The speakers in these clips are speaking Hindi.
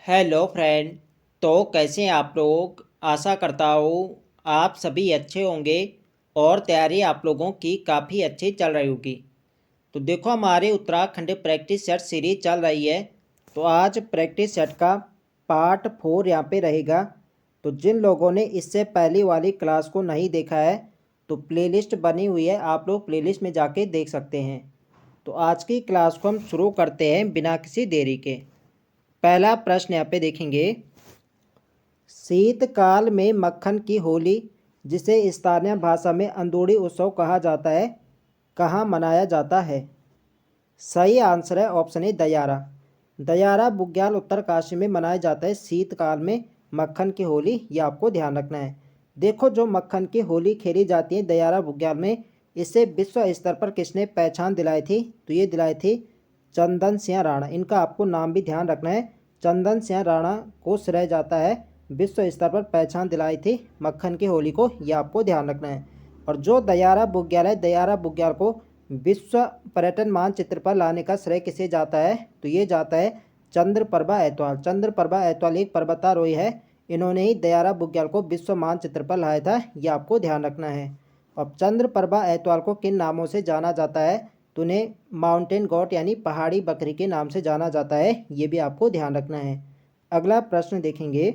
Hello friend. तो कैसे हैं आप लोग। आशा करता हूँ आप सभी अच्छे होंगे और तैयारी आप लोगों की काफ़ी अच्छी चल रही होगी। तो देखो हमारे उत्तराखंड प्रैक्टिस सेट सीरीज चल रही है। तो आज प्रैक्टिस सेट का पार्ट 4 यहाँ पे रहेगा। तो जिन लोगों ने इससे पहली वाली क्लास को नहीं देखा है तो प्लेलिस्ट बनी हुई है, आप लोग प्लेलिस्ट में जाके देख सकते हैं। तो आज की क्लास को हम शुरू करते हैं बिना किसी देरी के। पहला प्रश्न यहाँ पे देखेंगे। शीतकाल में मक्खन की होली, जिसे स्थानीय भाषा में अंदूरी उत्सव कहा जाता है, कहाँ मनाया जाता है? सही आंसर है ऑप्शन ए दयारा। दयारा बुग्याल उत्तरकाशी में मनाया जाता है शीतकाल में मक्खन की होली। ये आपको ध्यान रखना है। देखो जो मक्खन की होली खेली जाती है दयारा बुग्याल में, इसे विश्व स्तर पर किसने पहचान दिलाई थी? तो ये दिलाई थी चंदन सिंह राणा। इनका आपको नाम भी ध्यान रखना है। चंदन सिंह राणा को श्रेय जाता है विश्व स्तर पर पहचान दिलाई थी मक्खन की होली को। ये आपको ध्यान रखना है। और जो दयारा बुग्याल है, दयारा बुग्याल को विश्व पर्यटन मानचित्र पर लाने का श्रेय किसे जाता है? तो ये जाता है चंद्रप्रभा ऐतवाल। चंद्रप्रभा ऐतवाल एक पर्वतारोही है। इन्होंने ही दयारा बुग्याल को विश्व मानचित्र पर लाया था। ये आपको ध्यान रखना है। अब चंद्रप्रभा ऐतवाल को किन नामों से जाना जाता है? तो उन्हें माउंटेन गॉट यानी पहाड़ी बकरी के नाम से जाना जाता है। ये भी आपको ध्यान रखना है। अगला प्रश्न देखेंगे।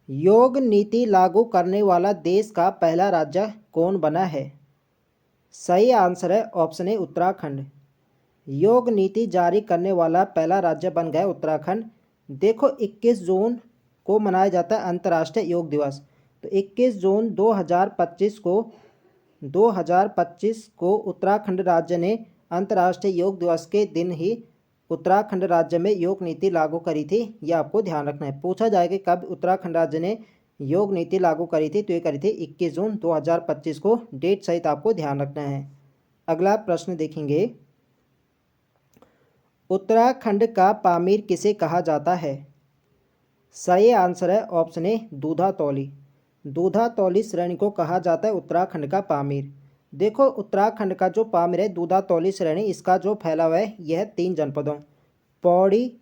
योग नीति लागू करने वाला देश का पहला राज्य कौन बना है? सही आंसर है ऑप्शन ए उत्तराखंड। योग नीति जारी करने वाला पहला राज्य बन गया उत्तराखंड। देखो 21 जून को मनाया जाता है अंतर्राष्ट्रीय योग दिवस। तो 21 जून 2025 को उत्तराखंड राज्य ने अंतर्राष्ट्रीय योग दिवस के दिन ही उत्तराखंड राज्य में योग नीति लागू करी थी। ये आपको ध्यान रखना है। पूछा जाएगा कब उत्तराखंड राज्य ने योग नीति लागू करी थी, तो ये करी थी 21 जून 2025 को। डेट सहित आपको ध्यान रखना है। अगला प्रश्न देखेंगे। उत्तराखंड का पामीर किसे कहा जाता है? सही आंसर है ऑप्शन ए दूधा तौली। दूधा तौली श्रेणी को कहा जाता है उत्तराखंड का पामीर। देखो उत्तराखंड का जो पामीर है दूधा तौली श्रेणी, इसका जो फैलाव है यह 3 जनपदों पौड़ी,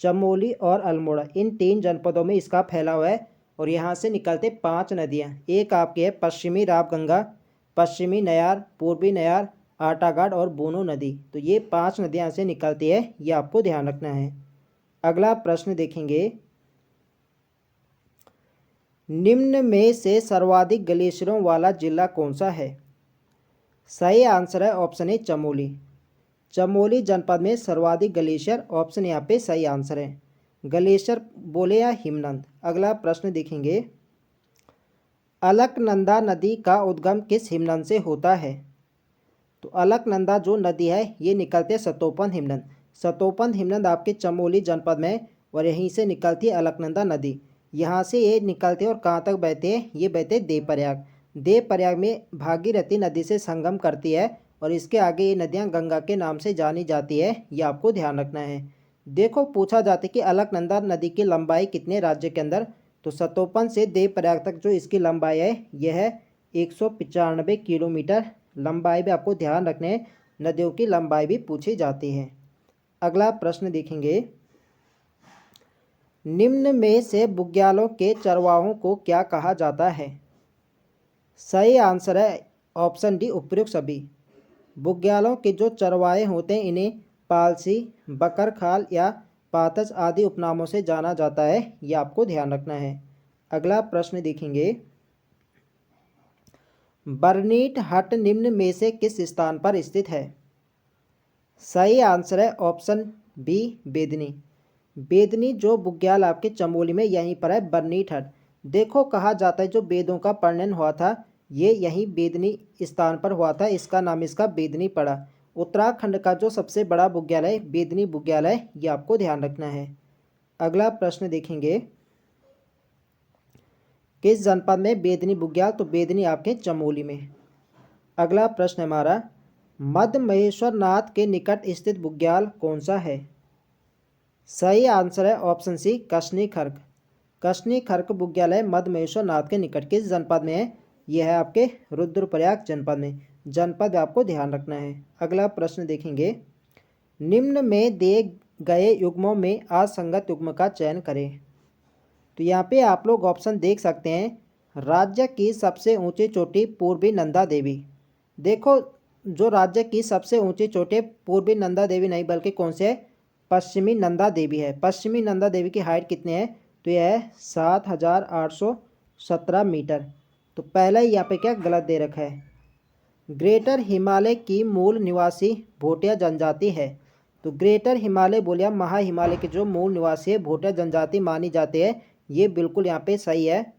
चमोली और अल्मोड़ा, इन 3 जनपदों में इसका फैलाव है। और यहाँ से निकलते 5 नदियाँ। एक आपकी है पश्चिमी रावगंगा, पश्चिमी नयार, पूर्वी नयार, आटागाड़ और बूनो नदी। तो ये 5 नदियाँ से निकलती है। ये आपको ध्यान रखना है। अगला प्रश्न देखेंगे। निम्न में से सर्वाधिक ग्लेशियरों वाला जिला कौन सा है? सही आंसर है ऑप्शन ए चमोली। चमोली जनपद में सर्वाधिक ग्लेशियर, ऑप्शन यहाँ पे सही आंसर है। ग्लेशियर बोले या हिमनद। अगला प्रश्न देखेंगे। अलकनंदा नदी का उद्गम किस हिमनद से होता है? तो अलकनंदा जो नदी है ये निकलते सतोपन हिमनद। सतोपन हिमनद आपके चमोली जनपद में, और यहीं से निकलती है अलकनंदा नदी। यहाँ से ये निकलते हैं और कहाँ तक बहते हैं? ये बहते हैं देवप्रयाग। देवप्रयाग में भागीरथी नदी से संगम करती है और इसके आगे ये नदियाँ गंगा के नाम से जानी जाती है। ये आपको ध्यान रखना है। देखो पूछा जाता है कि अलकनंदा नदी की लंबाई कितने राज्य के अंदर? तो सतोपन से देवप्रयाग तक जो इसकी लंबाई है यह है 195 किलोमीटर। लंबाई भी आपको ध्यान रखने हैं, नदियों की लंबाई भी पूछी जाती है। अगला प्रश्न देखेंगे। निम्न में से बुग्यालों के चरवाहों को क्या कहा जाता है? सही आंसर है ऑप्शन डी उपयुक्त सभी। बुग्यालों के जो चरवाहे होते हैं इन्हें पालसी, बकरखाल या पातच आदि उपनामों से जाना जाता है। यह आपको ध्यान रखना है। अगला प्रश्न देखेंगे। बर्नीट हट निम्न में से किस स्थान पर स्थित है? सही आंसर है ऑप्शन बी बेदनी। बेदनी जो बुग्याल आपके चमोली में यहीं पर है बर्नीट हट। देखो कहा जाता है जो वेदों का वर्णन हुआ था ये यहीं बेदनी स्थान पर हुआ था, इसका नाम इसका बेदनी पड़ा। उत्तराखंड का जो सबसे बड़ा बुग्यालय बेदनी बुग्यालय, ये आपको ध्यान रखना है। अगला प्रश्न देखेंगे। किस जनपद में बेदनी बुग्याल? तो बेदनी आपके चमोली में। अगला प्रश्न हमारा, मध्य महेश्वर नाथ के निकट स्थित बुग्याल कौन सा है? सही आंसर है ऑप्शन सी कसनी खर्क। कसनी खर्क बुग्यालय मध्य महेश्वर नाथ के निकट किस जनपद में है? यह है आपके रुद्रप्रयाग जनपद में। जनपद आपको ध्यान रखना है। अगला प्रश्न देखेंगे। निम्न में गए युग्मों में असंगत युग्म का चयन करें। तो यहाँ पे आप लोग ऑप्शन देख सकते हैं। राज्य की सबसे ऊंची चोटी पूर्वी नंदा देवी। देखो, जो राज्य की सबसे ऊंची चोटी पूर्वी नंदा देवी नहीं बल्कि कौन से है, पश्चिमी नंदा देवी है। पश्चिमी नंदा देवी की हाइट कितनी है, तो यह है 7,817 मीटर। तो पहला ही यहाँ पे क्या गलत दे रखा है। ग्रेटर हिमालय की मूल निवासी भोटिया जनजाति है। तो ग्रेटर हिमालय बोले हम महा हिमालय के जो मूल निवासी है भोटिया जनजाति मानी जाती है, ये बिल्कुल यहाँ पे सही है।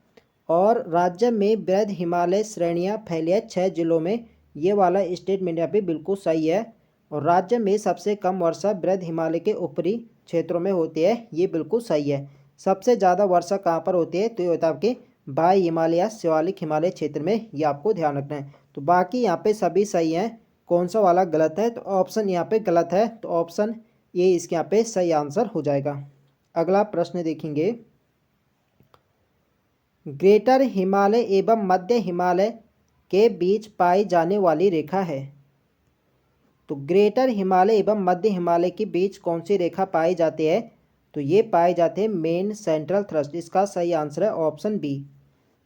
और राज्य में वृहद हिमालय श्रेणियाँ फैली है 6 जिलों में, ये वाला स्टेटमेंट यहाँ पे बिल्कुल सही है। और राज्य में सबसे कम वर्षा वृहद हिमालय के ऊपरी क्षेत्रों में होती है, ये बिल्कुल सही है। सबसे ज़्यादा वर्षा कहाँ पर होती है, तो ये होता है आपके बाह्य हिमालय या शिवालिक हिमालय क्षेत्र में, ये आपको ध्यान रखना है। तो बाकी यहाँ पे सभी सही हैं, कौन सा वाला गलत है, तो ऑप्शन यहाँ पे गलत है, तो ऑप्शन ये इसके यहाँ पे सही आंसर हो जाएगा। अगला प्रश्न देखेंगे। ग्रेटर हिमालय एवं मध्य हिमालय के बीच पाई जाने वाली रेखा है। तो ग्रेटर हिमालय एवं मध्य हिमालय के बीच कौन सी रेखा पाई जाती है, तो ये पाए जाते हैं मेन सेंट्रल थ्रस्ट। इसका सही आंसर है ऑप्शन बी।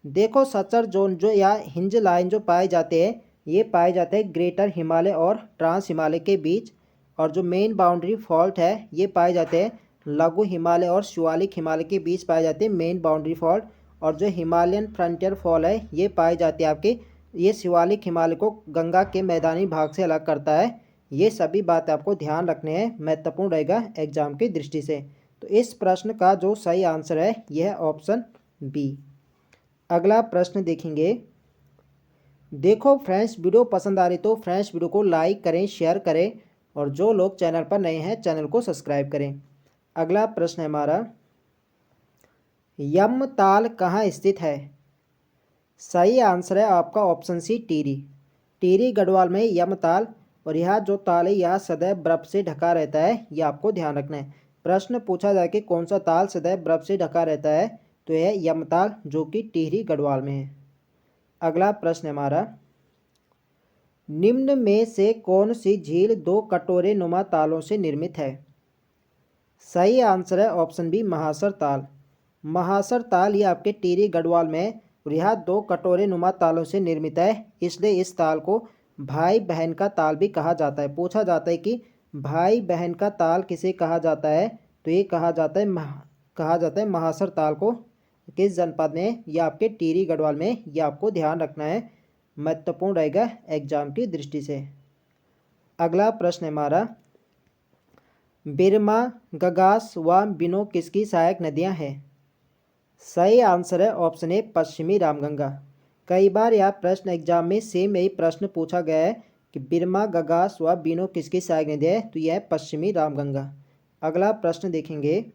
देखो, सचर जोन जो या हिंज लाइन जो पाए जाते हैं, ये पाए जाते हैं ग्रेटर हिमालय और ट्रांस हिमालय के बीच। और जो मेन बाउंड्री फॉल्ट है ये पाए जाते हैं लघु हिमालय और शिवालिक हिमालय के बीच पाए जाते हैं मेन बाउंड्री फॉल्ट। और जो हिमालयन फ्रंटियर फॉल है ये पाए जाते हैं आपके, ये शिवालिक हिमालय को गंगा के मैदानी भाग से अलग करता है। ये सभी बात आपको ध्यान रखने हैं, महत्वपूर्ण रहेगा एग्जाम की दृष्टि से। तो इस प्रश्न का जो सही आंसर है यह है ऑप्शन बी। अगला प्रश्न देखेंगे। देखो फ्रेंड्स, वीडियो पसंद आ रही तो फ्रेंड्स वीडियो को लाइक करें, शेयर करें, और जो लोग चैनल पर नए हैं चैनल को सब्सक्राइब करें। अगला प्रश्न है हमारा, यमताल कहाँ स्थित है। सही आंसर है आपका ऑप्शन सी टिहरी। टिहरी गढ़वाल में यमताल, और यह जो ताल है यह सदैव बर्फ से ढका रहता है, यह आपको ध्यान रखना है। प्रश्न पूछा जाए कि कौन सा ताल सदैव बर्फ से ढका रहता है, तो यह यमताल जो कि टिहरी गढ़वाल में है। अगला प्रश्न हमारा, निम्न में से कौन सी झील 2 कटोरे नुमा तालों से निर्मित है। सही आंसर है ऑप्शन बी महासर ताल। महासर ताल ये आपके टिहरी गढ़वाल में है, और यह 2 कटोरे नुमा तालों से निर्मित है, इसलिए इस ताल को भाई बहन का ताल भी कहा जाता है। पूछा जाता है कि भाई बहन का ताल किसे कहा जाता है, तो ये कहा जाता है महासर ताल को। किस जनपद में, यह आपके टिहरी गढ़वाल में, यह आपको ध्यान रखना है, महत्वपूर्ण रहेगा एग्जाम की दृष्टि से। अगला प्रश्न हमारा, बिरमा, गगास व बिनो किसकी सहायक नदियां हैं। सही आंसर है ऑप्शन ए पश्चिमी रामगंगा। कई बार यह प्रश्न एग्जाम में सेम यही प्रश्न पूछा गया है कि बिरमा, गगास व बिनो किसकी सहायक नदी है, तो यह है पश्चिमी रामगंगा। अगला प्रश्न देखेंगे।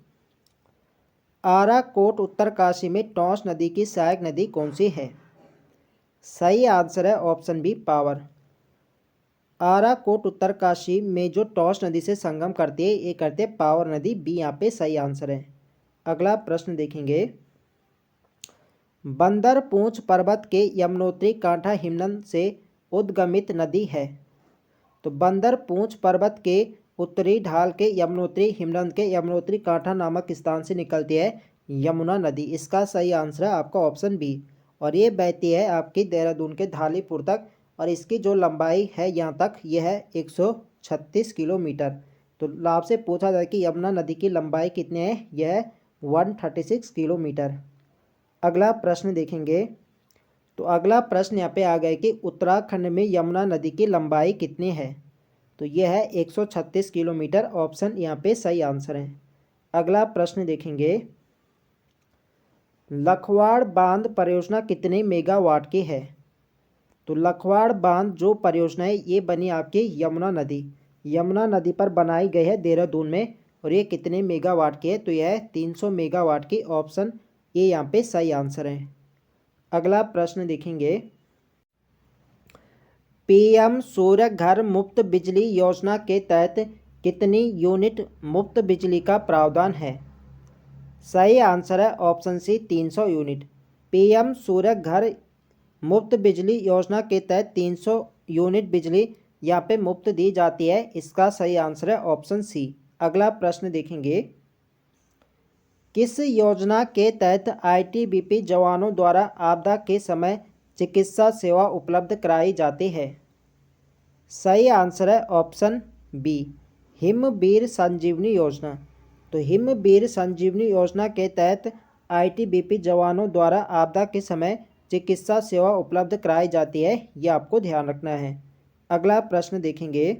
आराकोट उत्तरकाशी में टॉस नदी की सहायक नदी कौन सी है। सही आंसर है option B power. Arakot Uttarkashi में जो टॉस नदी से संगम करती है ये करते हैं पावर नदी, बी यहाँ पे सही आंसर है। अगला प्रश्न देखेंगे। बंदर पूंछ पर्वत के यमुनोत्री कांठा हिमनद से उद्गमित नदी है। तो बंदर पूंछ पर्वत के उत्तरी ढाल के यमुनोत्री हिमनद के यमुनोत्री कांठा नामक स्थान से निकलती है यमुना नदी। इसका सही आंसर है आपका ऑप्शन बी। और ये बहती है आपकी देहरादून के धालीपुर तक, और इसकी जो लंबाई है यहाँ तक यह है 136 किलोमीटर। तो आपसे पूछा जाए कि यमुना नदी की लंबाई कितनी है, यह है 136 किलोमीटर। अगला प्रश्न देखेंगे। तो अगला प्रश्न यहाँ पे आ गया कि उत्तराखंड में यमुना नदी की लंबाई कितनी है, तो यह है 136 किलोमीटर। ऑप्शन यहाँ पे सही आंसर है। अगला प्रश्न देखेंगे। लखवाड़ बांध परियोजना कितने मेगावाट की है। तो लखवाड़ बांध जो परियोजना है ये बनी आपकी यमुना नदी पर बनाई गई है देहरादून में, और ये कितने मेगावाट की है, तो यह है 300 मेगावाट की। ऑप्शन ये यहाँ पे सही आंसर है। अगला प्रश्न देखेंगे। पीएम सूर्य घर मुफ्त बिजली योजना के तहत कितनी यूनिट मुफ्त बिजली का प्रावधान है। सही आंसर है ऑप्शन सी 300 यूनिट। पीएम सूर्य घर मुफ्त बिजली योजना के तहत 300 यूनिट बिजली यहाँ पे मुफ्त दी जाती है। इसका सही आंसर है ऑप्शन सी। अगला प्रश्न देखेंगे, किस योजना के तहत आईटीबीपी जवानों द्वारा आपदा के समय चिकित्सा सेवा उपलब्ध कराई जाती है? सही आंसर है ऑप्शन बी, हिमवीर संजीवनी योजना। तो हिमवीर संजीवनी योजना के तहत आईटीबीपी जवानों द्वारा आपदा के समय चिकित्सा सेवा उपलब्ध कराई जाती है, ये आपको ध्यान रखना है। अगला प्रश्न देखेंगे,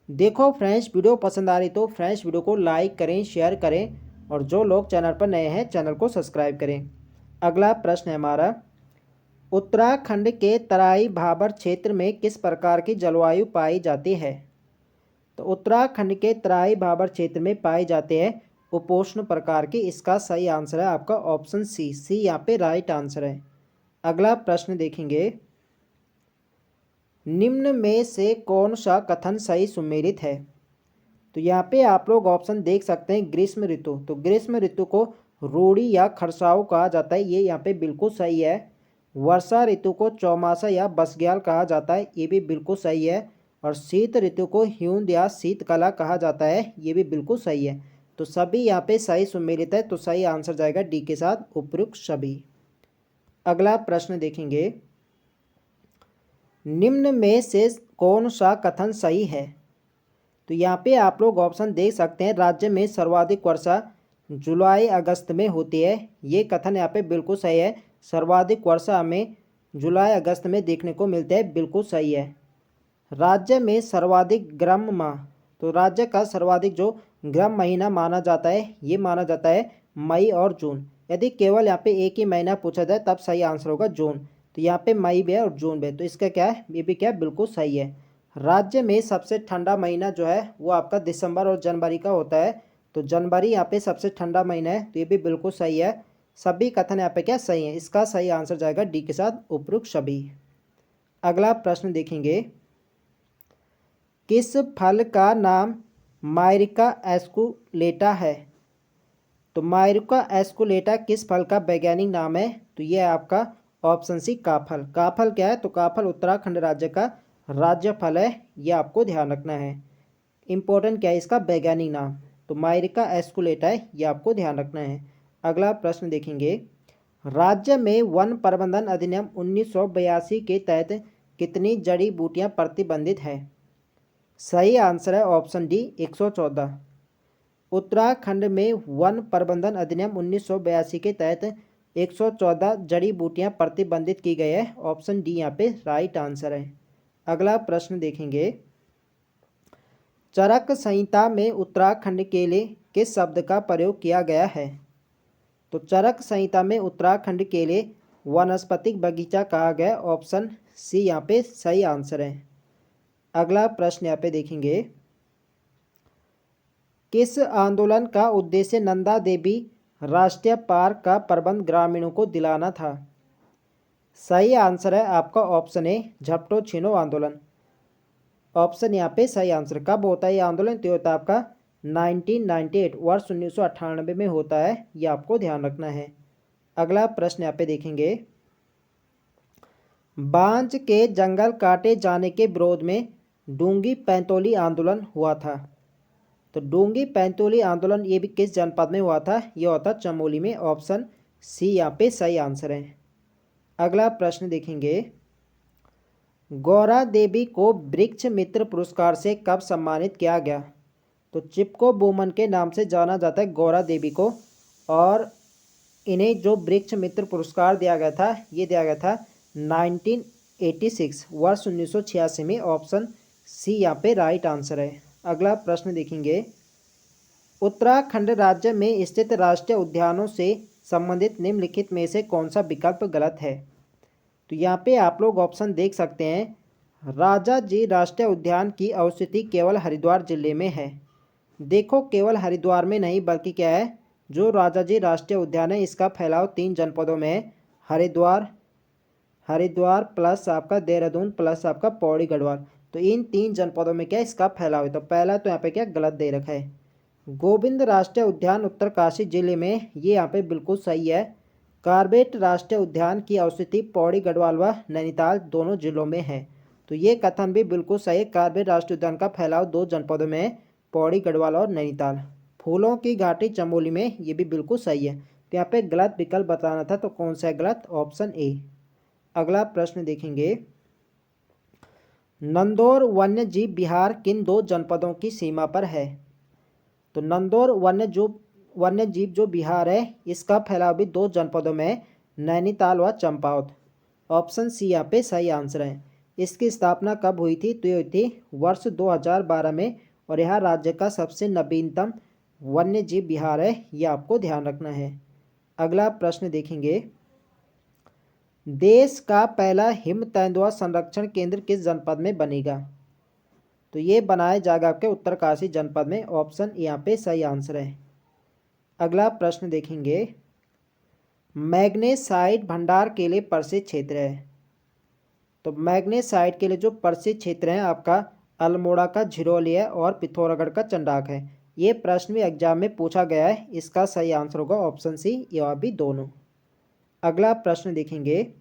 देखो फ्रेंड्स, वीडियो पसंद आ रही तो फ्रेंड्स वीडियो को लाइक करें, शेयर करें और जो लोग चैनल पर नए हैं चैनल को सब्सक्राइब करें। अगला प्रश्न है हमारा, उत्तराखंड के तराई भाबर क्षेत्र में किस प्रकार की जलवायु पाई जाती है? तो उत्तराखंड के तराई भाबर क्षेत्र में पाई जाते हैं उपोष्ण प्रकार की। इसका सही आंसर है आपका ऑप्शन सी, सी यहाँ पे राइट आंसर है। अगला प्रश्न देखेंगे, निम्न में से कौन सा कथन सही सुमेलित है? तो यहाँ पे आप लोग ऑप्शन देख सकते हैं, ग्रीष्म ऋतु। तो ग्रीष्म ऋतु को रूढ़ी या खरसाऊ कहा जाता है, ये यहाँ पे बिल्कुल सही है। वर्षा ऋतु को चौमासा या बसग्याल कहा जाता है, ये भी बिल्कुल सही है। और शीत ऋतु को ह्यूंद या शीतकला कहा जाता है, ये भी बिल्कुल सही है। तो सभी यहाँ पे सही सुमेलित है, तो सही आंसर जाएगा डी के साथ, उपयुक्त सभी। अगला प्रश्न देखेंगे, निम्न में से कौन सा कथन सही है? तो यहाँ पे आप लोग ऑप्शन देख सकते हैं, राज्य में सर्वाधिक वर्षा जुलाई अगस्त में होती है, ये कथन यहाँ पे बिल्कुल सही है। सर्वाधिक वर्षा हमें जुलाई अगस्त में देखने को मिलते हैं, बिल्कुल सही है। राज्य में सर्वाधिक गर्म माह, तो राज्य का सर्वाधिक जो गर्म महीना माना जाता है, ये माना जाता है मई और जून। यदि केवल यहाँ पे एक ही महीना पूछा जाए तब सही आंसर होगा जून। तो यहाँ पे मई भी है और जून भी है, तो इसका क्या है, ये भी क्या है, बिल्कुल सही है। राज्य में सबसे ठंडा महीना जो है वो आपका दिसंबर और जनवरी का होता है, तो जनवरी यहाँ पे सबसे ठंडा महीना है, तो ये भी बिल्कुल सही है। सभी कथन यहाँ पे क्या सही है, इसका सही आंसर जाएगा डी के साथ, उपयुक्त सभी। अगला प्रश्न देखेंगे, किस फल का नाम मायरिका एस्कुलेटा है? तो मायरिका एस्कुलेटा किस फल का वैज्ञानिक नाम है? तो यह आपका ऑप्शन सी, काफल। काफल क्या है? तो काफल उत्तराखंड राज्य का राज्य फल है, यह आपको ध्यान रखना है। इंपॉर्टेंट क्या है इसका वैज्ञानिक नाम? तो मायरिका एस्कुलेटा है, यह आपको ध्यान रखना है। अगला प्रश्न देखेंगे, राज्य में वन प्रबंधन अधिनियम 1982 के तहत कितनी जड़ी बूटियां प्रतिबंधित हैं? सही आंसर है ऑप्शन डी, 114। उत्तराखंड में वन प्रबंधन अधिनियम 1982 के तहत 114 जड़ी बूटियां प्रतिबंधित की गई है, ऑप्शन डी यहाँ पे राइट आंसर है। अगला प्रश्न देखेंगे, चरक संहिता में उत्तराखंड के लिए किस शब्द का प्रयोग किया गया है? तो चरक संहिता में उत्तराखंड के लिए वनस्पतिक बगीचा कहा गया, ऑप्शन सी यहाँ पे सही आंसर है। अगला प्रश्न यहाँ पे देखेंगे, किस आंदोलन का उद्देश्य नंदा देवी राष्ट्रीय पार्क का प्रबंध ग्रामीणों को दिलाना था? सही आंसर है आपका ऑप्शन ए, झपटो छीनो आंदोलन। ऑप्शन यहाँ पे सही आंसर। कब होता है ये आंदोलन? तो होता है आपका 1998, वर्ष 1998 में होता है, ये आपको ध्यान रखना है। अगला प्रश्न यहाँ पे देखेंगे, बांज के जंगल काटे जाने के विरोध में डूंगी पैंतोली आंदोलन हुआ था। तो डूंगी पैंतोली आंदोलन ये भी किस जनपद में हुआ था? ये हुआ था चमोली में, ऑप्शन सी यहाँ पे सही आंसर है। अगला प्रश्न देखेंगे, गौरा देवी को वृक्ष मित्र पुरस्कार से कब सम्मानित किया गया? तो चिपको वुमन के नाम से जाना जाता है गौरा देवी को, और इन्हें जो वृक्ष मित्र पुरस्कार दिया गया था, ये दिया गया था 1986, वर्ष 1986 में, ऑप्शन सी यहाँ पे राइट आंसर है। अगला प्रश्न देखेंगे, उत्तराखंड राज्य में स्थित राष्ट्रीय उद्यानों से संबंधित निम्नलिखित में से कौन सा विकल्प गलत है? तो यहाँ पे आप लोग ऑप्शन देख सकते हैं, राजा जी राष्ट्रीय उद्यान की अवस्थिति केवल हरिद्वार जिले में है। देखो केवल हरिद्वार में नहीं बल्कि क्या है, जो राजा जी राष्ट्रीय उद्यान है इसका फैलाव 3 जनपदों में है, हरिद्वार प्लस आपका देहरादून प्लस आपका पौड़ी गढ़वाल। तो इन 3 जनपदों में क्या इसका फैलाव है? तो पहला तो यहाँ पे क्या गलत दे रखा है। गोविंद राष्ट्रीय उद्यान उत्तरकाशी जिले में, ये यहाँ पे बिल्कुल सही है। कार्बेट राष्ट्रीय उद्यान की अवस्थिति पौड़ी गढ़वाल व नैनीताल दोनों जिलों में है, तो ये कथन भी बिल्कुल सही है। कार्बेट राष्ट्रीय उद्यान का फैलाव 2 जनपदों में है, पौड़ी गढ़वाल और नैनीताल। फूलों की घाटी चमोली में, ये भी बिल्कुल सही है। तो यहाँ पे गलत विकल्प बताना था, तो कौन सा है गलत? Option A. अगला प्रश्न देखेंगे, नंदौर वन्य जीव विहार किन दो जनपदों की सीमा पर है? तो नंदौर वन्य जीव जो विहार है इसका फैलाव भी दो जनपदों में है, नैनीताल व चंपावत। ऑप्शन सी यहाँ पे सही आंसर है। इसकी स्थापना कब हुई थी? तो ये हुई थी वर्ष 2012 में, और यह राज्य का सबसे नवीनतम वन्य जीव विहार है, ये आपको ध्यान रखना है। अगला प्रश्न देखेंगे, देश का पहला हिम तेंदुआ संरक्षण केंद्र किस जनपद में बनेगा? तो ये बनाया जाएगा आपके उत्तरकाशी जनपद में। ऑप्शन यहाँ पे सही आंसर है। अगला प्रश्न देखेंगे, मैग्नेसाइट भंडार के लिए प्रसिद्ध क्षेत्र है। तो मैग्नेसाइट के लिए जो प्रसिद्ध क्षेत्र है आपका अल्मोड़ा का झिरोली है और पिथौरागढ़ का चंडाक है। ये प्रश्न भी एग्जाम में पूछा गया है। इसका सही आंसर होगा ऑप्शन सी, या भी दोनों। अगला प्रश्न देखेंगे,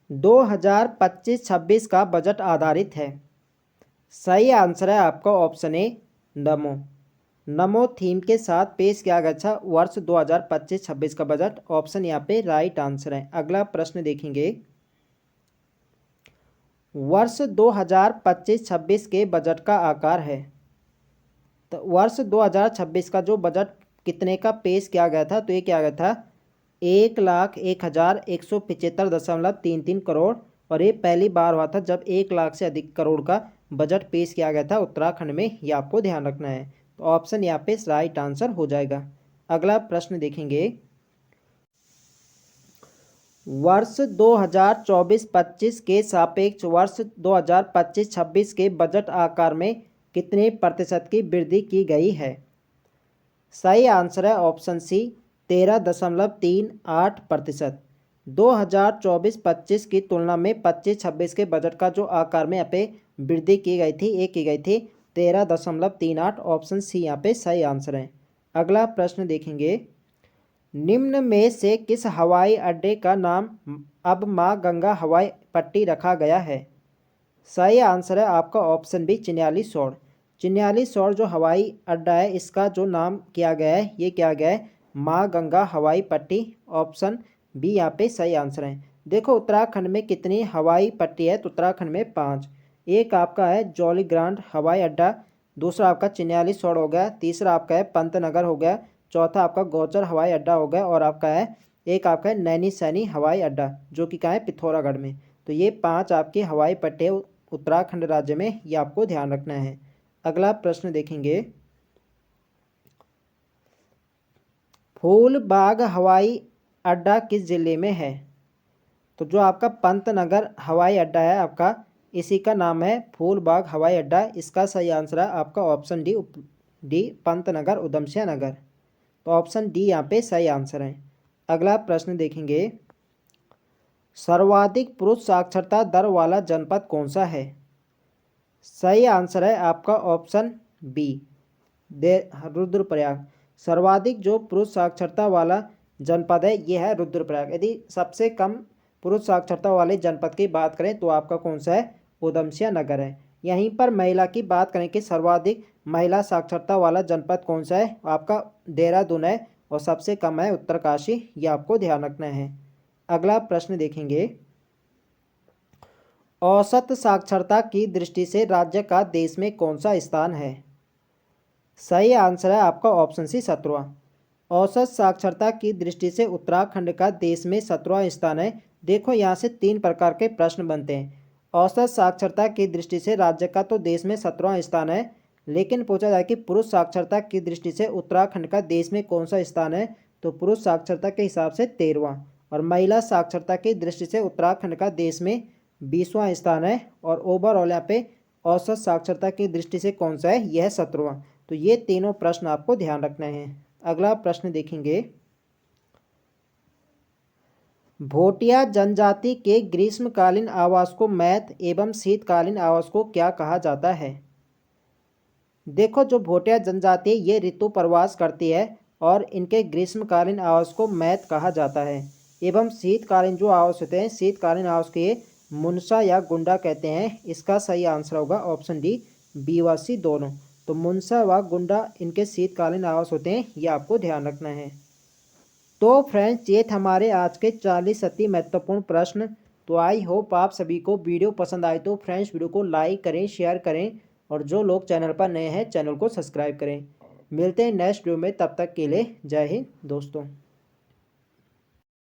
2025-26 का बजट आधारित है। सही आंसर है आपका option A, NaMo. NaMo theme के साथ पेश किया गया था वर्ष 2025-26 का बजट। ऑप्शन यहाँ पे राइट आंसर है। अगला प्रश्न देखेंगे, वर्ष 2025-26 के बजट का आकार है। तो वर्ष 2026 का जो बजट कितने का पेश किया गया था? तो ये किया गया था 1,01,175.33 करोड़, और ये पहली बार हुआ था जब 1 लाख से अधिक करोड़ का बजट पेश किया गया था उत्तराखंड में। ये आपको ध्यान रखना है। तो ऑप्शन यहाँ पे राइट आंसर हो जाएगा। अगला प्रश्न देखेंगे, वर्ष 2024-25 के सापेक्ष वर्ष 2025-26 के बजट आकार में कितने प्रतिशत की वृद्धि की गई है? सही आंसर है ऑप्शन सी, 13.38%। 2024-25 की तुलना में 25-26 के बजट का जो आकार में यहाँ पे वृद्धि की गई थी, ये की गई थी 13.38। ऑप्शन सी यहाँ पे सही आंसर है। अगला प्रश्न देखेंगे, निम्न में से किस हवाई अड्डे का नाम अब मां गंगा हवाई पट्टी रखा गया है? सही आंसर है आपका ऑप्शन बी, चिन्यालीसौड़। चिन्यालीसौड़ जो हवाई अड्डा है इसका जो नाम किया गया है, ये किया गया है मां गंगा हवाई पट्टी। ऑप्शन बी यहाँ पे सही आंसर है। देखो उत्तराखंड में कितनी हवाई पट्टी है? तो उत्तराखंड में 5। एक आपका है जौलीग्रांट हवाई अड्डा, दूसरा आपका चिन्यालीसौड़ हो गया, तीसरा आपका है पंतनगर हो गया, चौथा आपका गौचर हवाई अड्डा हो गया, और आपका है एक आपका है नैनी सैनी हवाई अड्डा जो कि कहाँ है? पिथौरागढ़ में। तो ये 5 आपकी हवाई पट्टी उत्तराखंड राज्य में, ये आपको ध्यान रखना है। अगला प्रश्न देखेंगे, फूलबाग हवाई अड्डा किस जिले में है? तो जो आपका पंतनगर हवाई अड्डा है आपका, इसी का नाम है फूलबाग हवाई अड्डा। इसका सही आंसर है आपका ऑप्शन डी पंतनगर उधमसिंह नगर। तो ऑप्शन डी यहाँ पे सही आंसर है। अगला प्रश्न देखेंगे, सर्वाधिक पुरुष साक्षरता दर वाला जनपद कौन सा है? सही आंसर है आपका ऑप्शन बी, रुद्रप्रयाग। सर्वाधिक जो पुरुष साक्षरता वाला जनपद है ये है रुद्रप्रयाग। यदि सबसे कम पुरुष साक्षरता वाले जनपद की बात करें तो आपका कौन सा है? उधमसिंह नगर है। यहीं पर महिला की बात करें कि सर्वाधिक महिला साक्षरता वाला जनपद कौन सा है? आपका देहरादून है, और सबसे कम है उत्तरकाशी। ये आपको ध्यान रखना है। अगला प्रश्न देखेंगे, औसत साक्षरता की दृष्टि से राज्य का देश में कौन सा स्थान है? सही आंसर है आपका ऑप्शन सी, 17वां। औसत साक्षरता की दृष्टि से उत्तराखंड का देश में 17वां स्थान है। देखो यहाँ से 3 प्रकार के प्रश्न बनते हैं। औसत साक्षरता की दृष्टि से राज्य का तो देश में 17वां स्थान है, लेकिन पूछा जाए कि पुरुष साक्षरता की दृष्टि से उत्तराखंड का देश में कौन सा स्थान है? तो पुरुष साक्षरता के हिसाब से 13वां, और महिला साक्षरता की दृष्टि से उत्तराखंड का देश में 20वां स्थान है, और ओवरऑल यहाँ पे औसत साक्षरता की दृष्टि से कौन सा है? यह है 17वां। तो ये तीनों प्रश्न आपको ध्यान रखना है। अगला प्रश्न देखेंगे, भोटिया जनजाति के ग्रीष्मकालीन आवास को मैत एवं शीतकालीन आवास को क्या कहा जाता है? देखो जो भोटिया जनजाति ये ऋतु प्रवास करती है, और इनके ग्रीष्मकालीन आवास को मैत कहा जाता है, एवं शीतकालीन जो आवास होते हैं शीतकालीन आवास के मुनसा या गुंडा कहते हैं। इसका सही आंसर होगा ऑप्शन डी, बी व सी दोनों। तो मुंशा व गुंडा इनके शीतकालीन आवास होते हैं, ये आपको ध्यान रखना है। तो फ्रेंड्स ये थे हमारे आज के 40 अति महत्वपूर्ण प्रश्न। तो आई होप आप सभी को वीडियो पसंद आए तो फ्रेंड्स वीडियो को लाइक करें, शेयर करें और जो लोग चैनल पर नए हैं चैनल को सब्सक्राइब करें। मिलते हैं नेक्स्ट वीडियो में, तब तक के लिए जय हिंद दोस्तों।